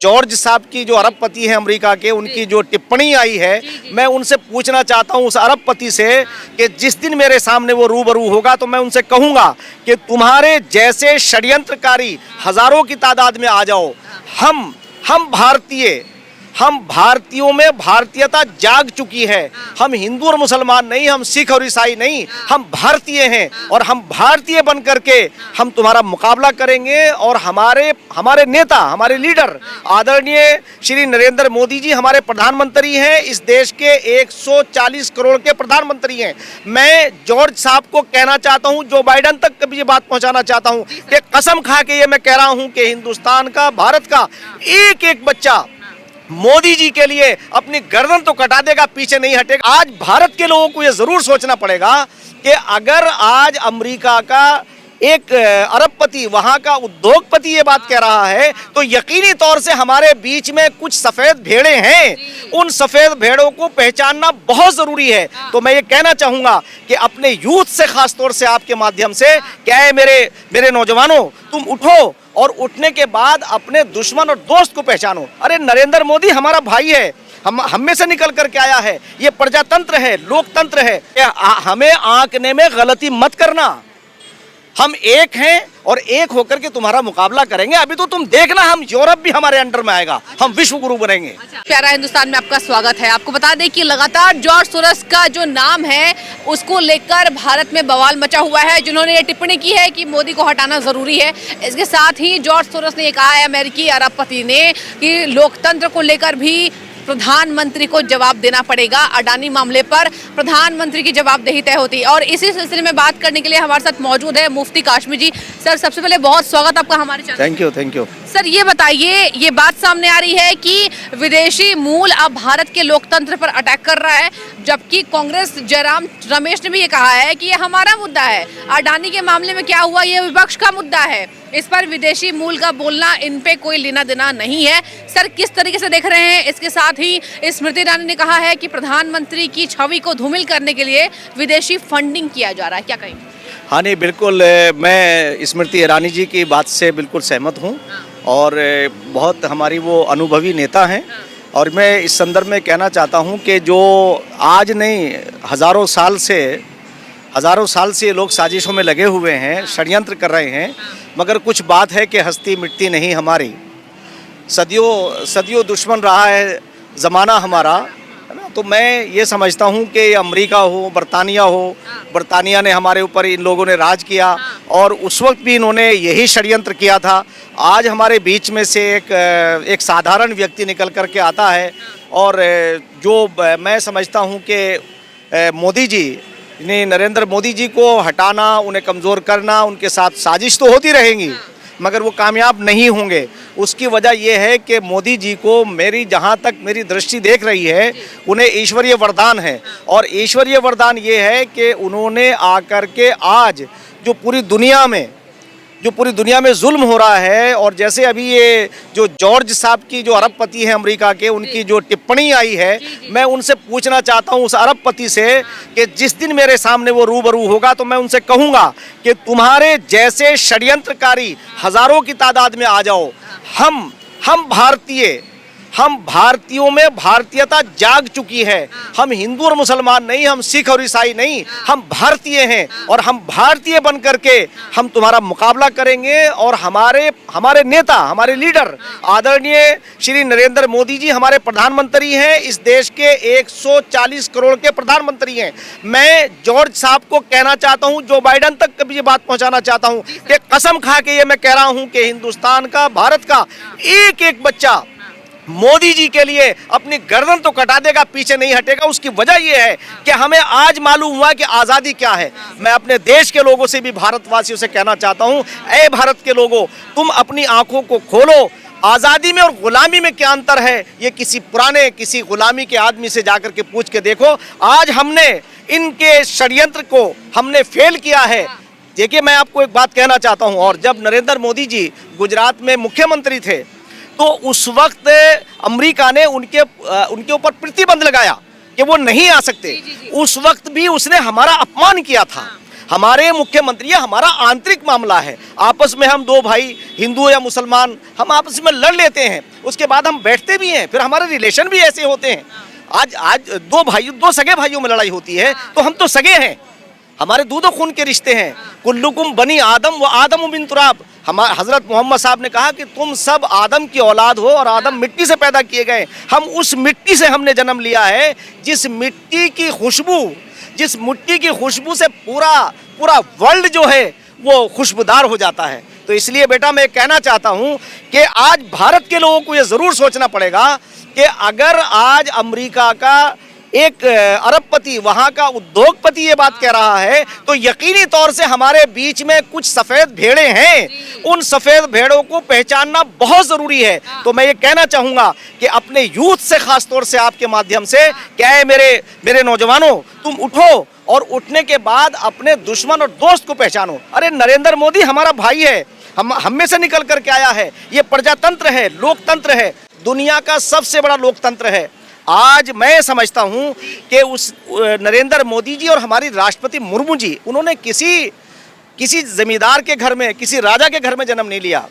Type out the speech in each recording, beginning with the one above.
George साहब की जो अरबपति हैं अमेरिका के, उनकी जो टिप्पणी आई है, मैं उनसे पूछना चाहता हूं उस अरबपति से कि जिस दिन मेरे सामने वो रूबरू होगा तो मैं उनसे कहूंगा कि तुम्हारे जैसे षड्यंत्रकारी हजारों की तादाद में आ जाओ। हम भारतीयों में भारतीयता जाग चुकी है। हम हिंदू और मुसलमान नहीं, हम सिख और ईसाई नहीं, हम भारतीय हैं और हम भारतीय बन करके हम तुम्हारा मुकाबला करेंगे। और हमारे नेता, हमारे लीडर आदरणीय श्री नरेंद्र मोदी जी हमारे प्रधानमंत्री हैं, इस देश के 140 करोड़ के प्रधानमंत्री हैं। मैं जॉर्ज साहब को कहना चाहता हूं, जो बाइडेन तक भी ये बात पहुंचाना चाहता हूं कि कसम खा के ये मैं कह रहा हूं कि हिंदुस्तान का, भारत का एक एक बच्चा मोदी जी के लिए अपनी गर्दन तो कटा देगा, पीछे नहीं हटेगा। आज भारत के लोगों को यह जरूर सोचना पड़ेगा कि अगर आज अमेरिका का एक अरबपति, वहां का उद्योगपति ये बात कह रहा है तो यकीनी तौर से हमारे बीच में कुछ सफेद भेड़ें हैं। उन सफेद भेड़ों को पहचानना बहुत जरूरी है। तो मैं ये कहना चाहूंगा कि अपने यूथ से, खास तौर से आपके माध्यम से, क्या है मेरे नौजवानों, तुम उठो और उठने के बाद अपने दुश्मन और दोस्त को पहचानो। अरे नरेंद्र मोदी हमारा भाई है, हम में से निकल करके आया है। ये प्रजातंत्र है, लोकतंत्र है। हमें आंकने में गलती मत करना। हम एक हैं और एक होकर के तुम्हारा मुकाबला करेंगे। अभी तो तुम देखना, हम यूरोप भी हमारे अंडर में आएगा, हम विश्व गुरु बनेंगे। प्यारा हिंदुस्तान में आपका स्वागत है। आपको बता दें कि लगातार जॉर्ज सोरोस का जो नाम है उसको लेकर भारत में बवाल मचा हुआ है, जिन्होंने ये टिप्पणी की है कि मोदी को हटाना जरूरी है। इसके साथ ही जॉर्ज सोरोस ने ये कहा है, अमेरिकी अरबपति ने, कि लोकतंत्र को लेकर भी प्रधानमंत्री को जवाब देना पड़ेगा। अडानी मामले पर प्रधानमंत्री की जवाबदेही तय होती है। और इसी सिलसिले में बात करने के लिए हमारे साथ मौजूद है मुफ्ती काशमी जी। सर, सबसे पहले बहुत स्वागत आपका हमारे चैनल। Thank you. सर, ये बताइए, ये बात सामने आ रही है कि विदेशी मूल अब भारत के लोकतंत्र पर अटैक कर रहा है, जबकि कांग्रेस जयराम रमेश ने भी ये कहा है कि ये हमारा मुद्दा है। अडानी के मामले में क्या हुआ, ये विपक्ष का मुद्दा है। इस पर विदेशी मूल का बोलना, इन पे कोई लेना देना नहीं है। सर, किस तरीके से देख रहे हैं? इसके साथ ही स्मृति ईरानी ने कहा है कि प्रधानमंत्री की छवि को धूमिल करने के लिए विदेशी फंडिंग किया जा रहा है, क्या कहेंगे? हाँ नहीं, बिल्कुल मैं स्मृति ईरानी जी की बात से बिल्कुल सहमत हूँ और बहुत हमारी वो अनुभवी नेता हैं। और मैं इस संदर्भ में कहना चाहता हूँ कि जो आज नहीं, हज़ारों साल से ये लोग साजिशों में लगे हुए हैं, षड्यंत्र कर रहे हैं। मगर कुछ बात है कि हस्ती मिटती नहीं हमारी। सदियों दुश्मन रहा है ज़माना हमारा, है ना। तो मैं ये समझता हूँ कि अमेरिका हो, बरतानिया ने हमारे ऊपर, इन लोगों ने राज किया और उस वक्त भी इन्होंने यही षड्यंत्र किया था। आज हमारे बीच में से एक साधारण व्यक्ति निकल कर के आता है और जो मैं समझता हूँ कि मोदी जी ने, नरेंद्र मोदी जी को हटाना, उन्हें कमज़ोर करना, उनके साथ साजिश तो होती रहेंगी मगर वो कामयाब नहीं होंगे। उसकी वजह यह है कि मोदी जी को, जहाँ तक मेरी दृष्टि देख रही है, उन्हें ईश्वरीय वरदान है। और ईश्वरीय वरदान ये है कि उन्होंने आकर के आज जो पूरी दुनिया में जुल्म हो रहा है, और जैसे अभी ये जो जॉर्ज साहब की जो अरबपति हैं अमेरिका के, उनकी जो टिप्पणी आई है, मैं उनसे पूछना चाहता हूं उस अरबपति से कि जिस दिन मेरे सामने वो रूबरू होगा तो मैं उनसे कहूंगा कि तुम्हारे जैसे षड्यंत्रकारी हजारों की तादाद में आ जाओ। हम भारतीयों में भारतीयता जाग चुकी है। हम हिंदू और मुसलमान नहीं, हम सिख और ईसाई नहीं, हम भारतीय हैं और हम भारतीय बन करके हम तुम्हारा मुकाबला करेंगे। और हमारे नेता, हमारे लीडर आदरणीय श्री नरेंद्र मोदी जी हमारे प्रधानमंत्री हैं, इस देश के 140 करोड़ के प्रधानमंत्री हैं। मैं जॉर्ज साहब को कहना चाहता हूं, जो बाइडेन तक भी ये बात पहुंचाना चाहता हूं कि कसम खा के ये मैं कह रहा हूं कि हिंदुस्तान का, भारत का एक एक बच्चा मोदी जी के लिए अपनी गर्दन तो कटा देगा, पीछे नहीं हटेगा। उसकी वजह यह है कि हमें आज मालूम हुआ कि आज़ादी क्या है। मैं अपने देश के लोगों से भी, भारतवासियों से कहना चाहता हूं, ऐ भारत के लोगों, तुम अपनी आंखों को खोलो। आज़ादी में और गुलामी में क्या अंतर है, ये किसी गुलामी के आदमी से जाकर के पूछ के देखो। आज हमने इनके षड्यंत्र को हमने फेल किया है। देखिए, मैं आपको एक बात कहना चाहता हूँ, और जब नरेंद्र मोदी जी गुजरात में मुख्यमंत्री थे तो उस वक्त अमेरिका ने उनके ऊपर प्रतिबंध लगाया कि वो नहीं आ सकते। उस वक्त भी उसने हमारा अपमान किया था, हमारे मुख्यमंत्री, ये हमारा आंतरिक मामला है। आपस में हम दो भाई, हिंदू या मुसलमान, हम आपस में लड़ लेते हैं, उसके बाद हम बैठते भी हैं, फिर हमारे रिलेशन भी ऐसे होते हैं। आज दो सगे भाइयों में लड़ाई होती है तो हम तो सगे हैं, हमारे दूधो खून के रिश्ते हैं। कुल्लुकुम बनी आदम व आदम बिन तुराब। हमारे हजरत मोहम्मद साहब ने कहा कि तुम सब आदम की औलाद हो और आदम मिट्टी से पैदा किए गए। हम उस मिट्टी से हमने जन्म लिया है, जिस मिट्टी की खुशबू से पूरा वर्ल्ड जो है वो खुशबूदार हो जाता है। तो इसलिए बेटा मैं कहना चाहता हूं कि आज भारत के लोगों को ये जरूर सोचना पड़ेगा कि अगर आज अमेरिका का एक अरबपति, वहां का उद्योगपति ये बात कह रहा है, तो यकीनी तौर से हमारे बीच में कुछ सफेद भेड़ें हैं। उन सफेद भेड़ों को पहचानना बहुत जरूरी है। तो मैं ये कहना चाहूंगा कि अपने यूथ से, खास तौर से आपके माध्यम से, क्या है मेरे नौजवानों, तुम उठो और उठने के बाद अपने दुश्मन और दोस्त को पहचानो। अरे नरेंद्र मोदी हमारा भाई है, हम में से निकल करके आया है। ये प्रजातंत्र है, लोकतंत्र है, दुनिया का सबसे बड़ा लोकतंत्र है। आज मैं समझता हूं कि उस नरेंद्र मोदी जी और हमारी राष्ट्रपति मुर्मू जी, उन्होंने किसी जमींदार के घर में, किसी राजा के घर में जन्म नहीं लिया,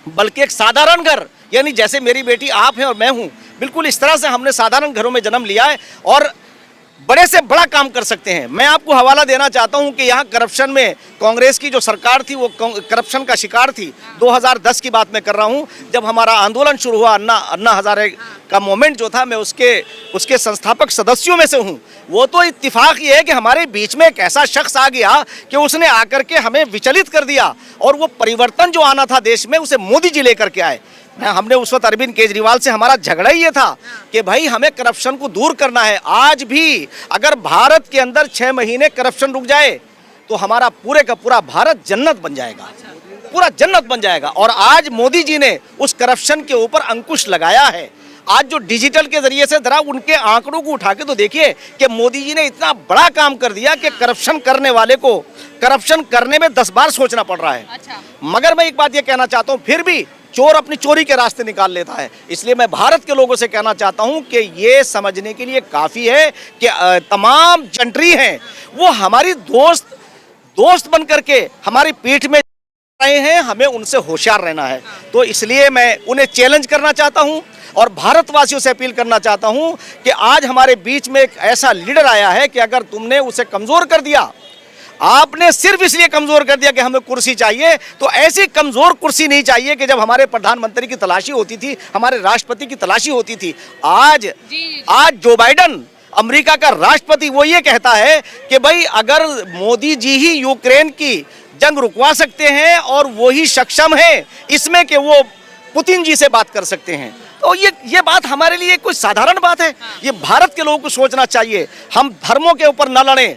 बल्कि एक साधारण घर, यानी जैसे मेरी बेटी आप हैं और मैं हूं, बिल्कुल इस तरह से हमने साधारण घरों में जन्म लिया है और बड़े से बड़ा काम कर सकते हैं। मैं आपको हवाला देना चाहता हूं कि यहाँ करप्शन में कांग्रेस की जो सरकार थी वो करप्शन का शिकार थी। 2010 की बात मैं कर रहा हूं, जब हमारा आंदोलन शुरू हुआ, अन्ना हजारे का मोमेंट जो था, मैं उसके संस्थापक सदस्यों में से हूं। वो तो इत्तिफाक ये है कि हमारे बीच में एक ऐसा शख्स आ गया कि उसने आकर के हमें विचलित कर दिया, और वो परिवर्तन जो आना था देश में, उसे मोदी जी लेकर के आए। हमने उस वक्त अरविंद केजरीवाल से हमारा झगड़ा ही ये था कि भाई हमें करप्शन को दूर करना है। आज भी अगर भारत के अंदर 6 महीने करप्शन रुक जाए तो हमारा पूरे का पूरा भारत जन्नत बन जाएगा, पूरा जन्नत बन जाएगा। और आज मोदी जी ने उस करप्शन के ऊपर अंकुश लगाया है। आज जो डिजिटल के जरिए से, जरा उनके आंकड़ों को उठा के तो देखिए कि मोदी जी ने इतना बड़ा काम कर दिया कि करप्शन करने वाले को करप्शन करने में 10 बार सोचना पड़ रहा है। मगर मैं एक बात ये कहना चाहता हूँ, फिर भी चोर अपनी चोरी के रास्ते निकाल लेता है। इसलिए मैं भारत के लोगों से कहना चाहता हूं कि ये समझने के लिए काफ़ी है कि तमाम कंट्री हैं वो हमारी दोस्त बन करके हमारी पीठ में रहे हैं, हमें उनसे होशियार रहना है। तो इसलिए मैं उन्हें चैलेंज करना चाहता हूं और भारतवासियों से अपील करना चाहता हूं कि आज हमारे बीच में एक ऐसा लीडर आया है कि अगर तुमने उसे कमज़ोर कर दिया, आपने सिर्फ इसलिए कमजोर कर दिया कि हमें कुर्सी चाहिए, तो ऐसी कमजोर कुर्सी नहीं चाहिए कि जब हमारे प्रधानमंत्री की तलाशी होती थी, हमारे राष्ट्रपति की तलाशी होती थी। आज जो बाइडन अमेरिका का राष्ट्रपति, वो ये कहता है कि भाई अगर मोदी जी ही यूक्रेन की जंग रुकवा सकते हैं और वो ही सक्षम है इसमें कि वो पुतिन जी से बात कर सकते हैं, तो ये बात हमारे लिए कोई साधारण बात है। ये भारत के लोगों को सोचना चाहिए। हम धर्मों के ऊपर न लड़ें,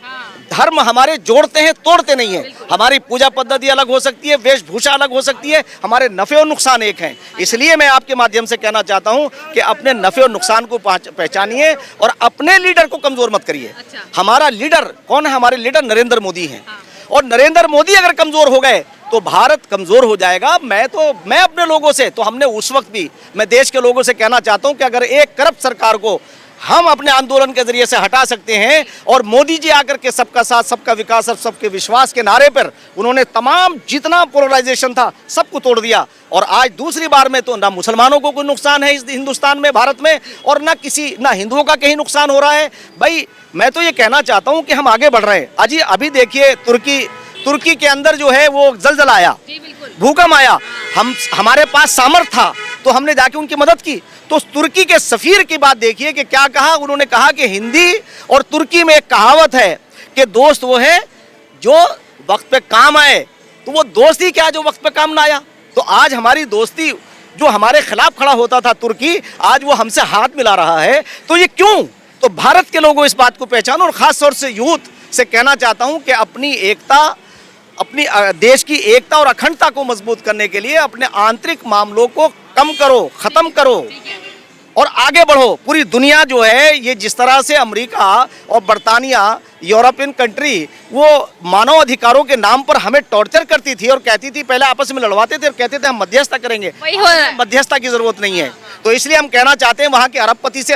धर्म हमारे जोड़ते हैं, तोड़ते नहीं है। हमारी पूजा पद्धति अलग हो सकती है, वेशभूषा अलग हो सकती है, हमारे नफे और नुकसान एक हैं। इसलिए मैं आपके माध्यम से कहना चाहता हूं कि अपने नफे और नुकसान को पहचानिए और अपने लीडर को कमजोर मत करिए। हमारा लीडर कौन है? हमारे लीडर नरेंद्र मोदी हैं, और नरेंद्र मोदी अगर कमजोर हो गए तो भारत कमजोर हो जाएगा। मैं अपने लोगों से, तो हमने उस वक्त भी, मैं देश के लोगों से कहना चाहता हूं कि अगर एक करप्ट सरकार को हम अपने आंदोलन के जरिए से हटा सकते हैं, और मोदी जी आकर के सबका साथ, सबका विकास और सबके विश्वास के नारे पर उन्होंने तमाम जितना पोलराइजेशन था सबको तोड़ दिया, और आज दूसरी बार में तो ना मुसलमानों को कोई नुकसान है इस हिंदुस्तान में, भारत में, और ना हिंदुओं का कहीं नुकसान हो रहा है। भाई मैं तो ये कहना चाहता हूँ कि हम आगे बढ़ रहे हैं। अभी देखिए तुर्की के अंदर जो है वो जलजला आया, भूकंप आया, हमारे पास सामर्थ्य था तो हमने जाके उनकी मदद की। तो तुर्की के सफीर की बात देखिए कि क्या कहा उन्होंने, कहा कि हिंदी और तुर्की में एक कहावत है कि दोस्त वो है जो वक्त पे काम आए। तो वो दोस्त ही क्या जो वक्त पे काम ना आया। तो आज हमारी दोस्ती, जो हमारे खिलाफ खड़ा होता था तुर्की, आज वो हमसे हाथ मिला रहा है। तो ये क्यों? तो भारत के लोगों इस बात को पहचानो, और खास तौर से यूथ से कहना चाहता हूं कि अपनी देश की एकता और अखंडता को मजबूत करने के लिए अपने आंतरिक मामलों को कम करो, खत्म करो और आगे बढ़ो। पूरी दुनिया जो है, ये जिस तरह से अमेरिका और बरतानिया, यूरोपियन कंट्री, वो मानव अधिकारों के नाम पर हमें टॉर्चर करती थी और कहती थी, पहले आपस में लड़वाते थे और कहते थे हम मध्यस्थता करेंगे, मध्यस्थता की जरूरत नहीं है। तो इसलिए हम कहना चाहते हैं वहाँ के अरबपति से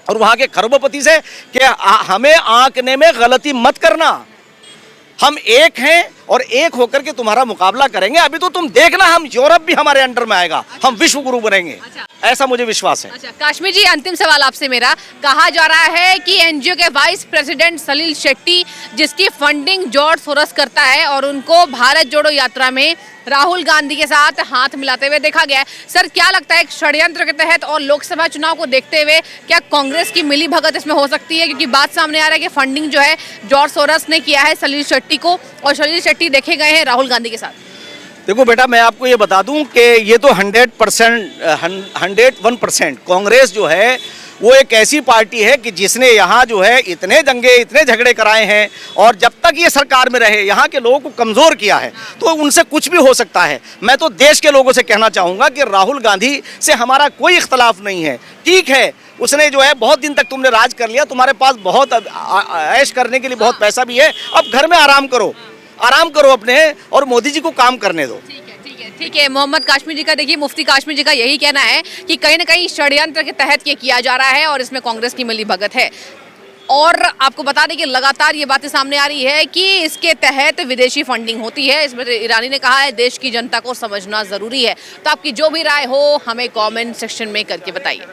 और वहाँ के खरबपति से कि हमें आंकने में गलती मत करना। हम एक हैं और एक होकर के तुम्हारा मुकाबला करेंगे। अभी तो तुम देखना, हम यूरोप भी हमारे अंडर में आएगा, हम विश्व गुरु बनेंगे, ऐसा मुझे विश्वास है। अच्छा काश्मीर जी, अंतिम सवाल आपसे मेरा। कहा जा रहा है कि एनजीओ के वाइस प्रेसिडेंट सलील शेट्टी, जिसकी फंडिंग जॉर्ज सोरोस करता है, और उनको भारत जोड़ो यात्रा में राहुल गांधी के साथ हाथ मिलाते हुए देखा गया है। सर क्या लगता है, एक षड्यंत्र के तहत और लोकसभा चुनाव को देखते हुए क्या कांग्रेस की मिली भगत इसमें हो सकती है? क्योंकि बात सामने आ रहा है कि फंडिंग जो है जॉर्ज सोरोस ने किया है सलील शेट्टी को, और सलील शेट्टी देखे गए हैं राहुल गांधी के साथ। देखो बेटा, मैं आपको ये बता दूं कि ये तो 101% कांग्रेस जो है वो एक ऐसी पार्टी है कि जिसने यहाँ जो है इतने दंगे, इतने झगड़े कराए हैं, और जब तक ये सरकार में रहे यहाँ के लोगों को कमज़ोर किया है, तो उनसे कुछ भी हो सकता है। मैं तो देश के लोगों से कहना चाहूँगा कि राहुल गांधी से हमारा कोई इख्तलाफ नहीं है। ठीक है, उसने जो है बहुत दिन तक तुमने राज कर लिया, तुम्हारे पास बहुत ऐश करने के लिए बहुत पैसा भी है, अब घर में आराम करो अपने, और मोदी जी को काम करने दो। ठीक है। मोहम्मद काश्मीर जी का, देखिए मुफ्ती काश्मीर जी का यही कहना है कि कहीं ना कहीं षड्यंत्र के तहत ये किया जा रहा है और इसमें कांग्रेस की मिली भगत है। और आपको बता दें कि लगातार ये बातें सामने आ रही है कि इसके तहत विदेशी फंडिंग होती है। इसमें ईरानी ने कहा है देश की जनता को समझना जरूरी है। तो आपकी जो भी राय हो हमें कमेंट सेक्शन में करके बताइए।